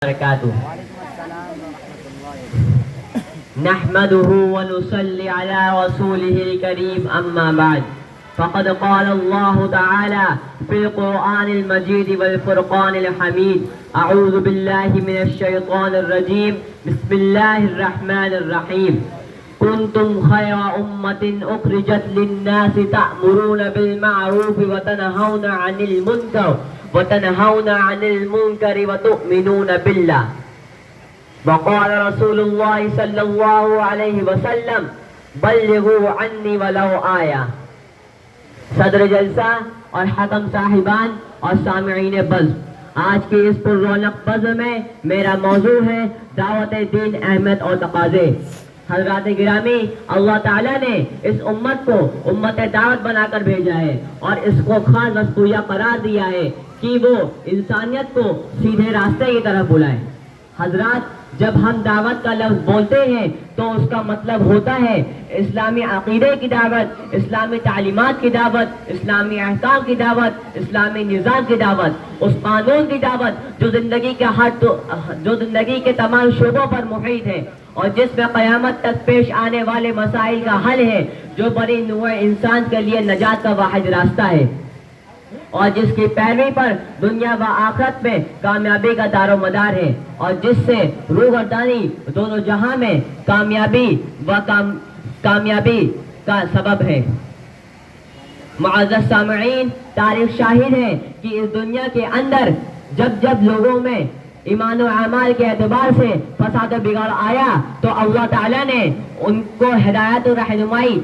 وبركاته. نحمده ونصلي على رسوله الكريم أما بعد، فقد قال الله تعالى في القرآن المجيد والفرقان الحميد: أعوذ بالله من الشيطان الرجيم، بسم الله الرحمن الرحيم. كنتم خير أمة أخرجت للناس تأمرون بالمعروف وتنهون عن المنكر وتؤمنون بالله. وقال رسول الله صلی اللہ علیہ وسلم: بلغوا عنی ولو آیا. صدر جلسہ اور حکم صاحبان اور سامعین بزم، آج کی اس پر رونق بزم میں میرا موضوع ہے دعوت دین، اہمیت اور تقاضے. حضرات گرامی، اللہ تعالیٰ نے اس امت کو امت دعوت بنا کر بھیجا ہے اور اس کو خاص مصطوعہ قرار دیا ہے کہ وہ انسانیت کو سیدھے راستے کی طرف بلائے. حضرات، جب ہم دعوت کا لفظ بولتے ہیں تو اس کا مطلب ہوتا ہے اسلامی عقیدے کی دعوت، اسلامی تعلیمات کی دعوت، اسلامی احکام کی دعوت، اسلامی نظام کی دعوت، اس قانون کی دعوت جو زندگی کے تمام شعبوں پر محیط ہے اور جس میں قیامت تک پیش آنے والے مسائل کا حل ہے، جو بڑی نوع انسان کے لیے نجات کا واحد راستہ ہے اور جس کی پیروی پر دنیا و آخرت میں کامیابی کا دار و مدار ہے اور جس سے روح گردانی دونوں جہاں میں کامیابی کا سبب ہے. معزز سامعین، تاریخ شاہد ہے کہ اس دنیا کے اندر جب لوگوں میں ایمان و اعمال کے اعتبار سے فساد و بگاڑ آیا تو اللہ تعالیٰ نے ان کو ہدایت و رہنمائی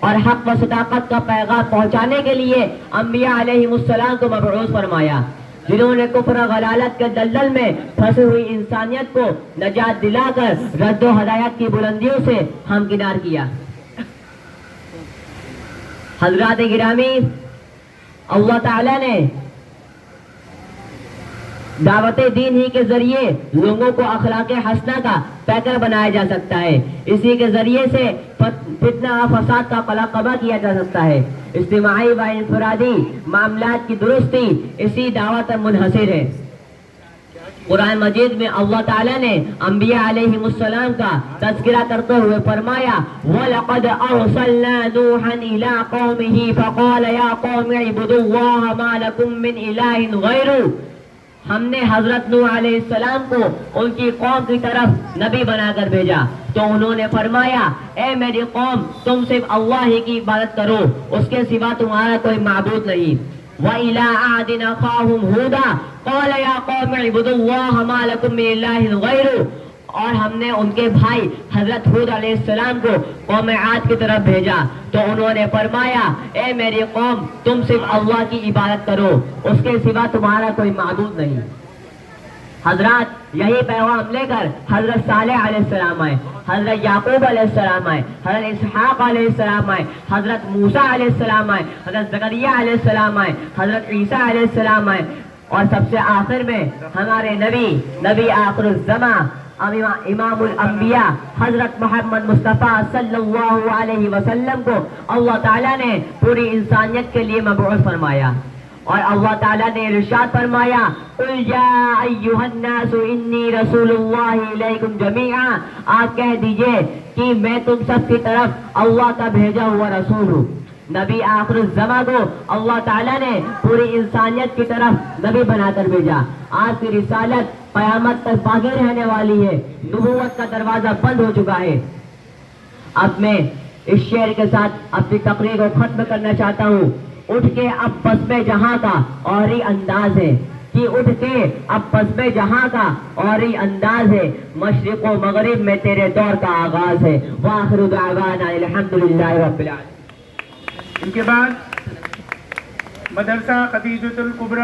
اور حق و صداقت کا پیغام پہنچانے کے لیے انبیاء علیہ السلام کو مبعوث فرمایا، جنہوں نے کفر و غلالت کے دلدل میں پھنسی ہوئی انسانیت کو نجات دلا کر رد و ہدایت کی بلندیوں سے ہمکنار کیا. حضرات گرامی، اللہ تعالیٰ نے دعوت دین ہی کے ذریعے لوگوں کو اخلاق حسنہ کا پیکر بنایا جا سکتا ہے. اسی کے ذریعے سے فتنہ و فساد کا قلقبہ کیا جا سکتا ہے. اجتماعی و انفرادی معاملات کی درستی اسی دعوت پر منحصر ہے. قرآن مجید میں اللہ تعالیٰ نے انبیاء علیہ السلام کا تذکرہ کرتے ہوئے فرمایا: وَلَقَدْ أَرْسَلْنَا نُوحًا إِلَىٰ قَوْمِهِ فَقَالَ يَا قَوْمِ اعْبُدُوا اللَّهَ مَا لَكُم مِّنْ إِلَٰهٍ غَيْرُهُ. ہم نے حضرت نوح علیہ السلام کو ان کی قوم کی طرف نبی بنا کر بھیجا تو انہوں نے فرمایا: اے میری قوم، تم صرف اللہ ہی کی عبادت کرو، اس کے سوا تمہارا کوئی معبود نہیں. وَإِلَىٰ عَادٍ أَخَاهُمْ هُودًا قَالَ يَا قَوْمِ اعْبُدُوا اللَّهَ مَا لَكُم مِّنْ إِلَٰهٍ غَيْرُهُ. اور ہم نے ان کے بھائی حضرت ہود علیہ السلام کو قوم عاد کی طرف بھیجا تو انہوں نے فرمایا: اے میری قوم، تم صرف اللہ کی عبادت کرو، اس کے سوا تمہارا کوئی معبود نہیں. حضرات، یہی پیغام لے کر حضرت صالح علیہ السلام آئے، حضرت یعقوب علیہ السلام آئے، حضرت اسحاق علیہ السلام آئے، حضرت موسیٰ علیہ السلام آئے، حضرت زکریا علیہ السلام آئے، حضرت عیسیٰ علیہ السلام آئے اور سب سے آخر میں ہمارے نبی آخر الزمان امام الانبیاء حضرت محمد مصطفیٰ صلی اللہ علیہ وسلم کو اللہ تعالیٰ نے پوری انسانیت کے لیے مبعوث فرمایا. اور اللہ تعالیٰ نے ارشاد فرمایا: قُلْ يَا أَيُّهَا النَّاسُ إِنِّي رَسُولُ اللَّهِ إِلَيْكُمْ جَمِيعًا. آپ کہہ دیجئے کہ میں تم سب کی طرف اللہ کا بھیجا ہوا رسول ہوں. نبی آخر الزمان کو اللہ تعالیٰ نے پوری انسانیت کی طرف نبی بنا کر بھیجا. آپ کی رسالت قیامت تک باقی رہنے والی ہے. نبوت کا دروازہ بند ہو چکا ہے. اب میں اس شعر کے ساتھ اپنی تقریر کو ختم کرنا چاہتا ہوں. اٹھ کے اب بزم جہاں کا اور ہی انداز ہے کہ اٹھ کے اب بزم جہاں کا اور ہی انداز ہے، مشرق و مغرب میں تیرے دور کا آغاز ہے. وآخر دعوانا الحمدللہ رب العالمین. ان کے بعد مدرسہ خدیجۃ الکبریٰ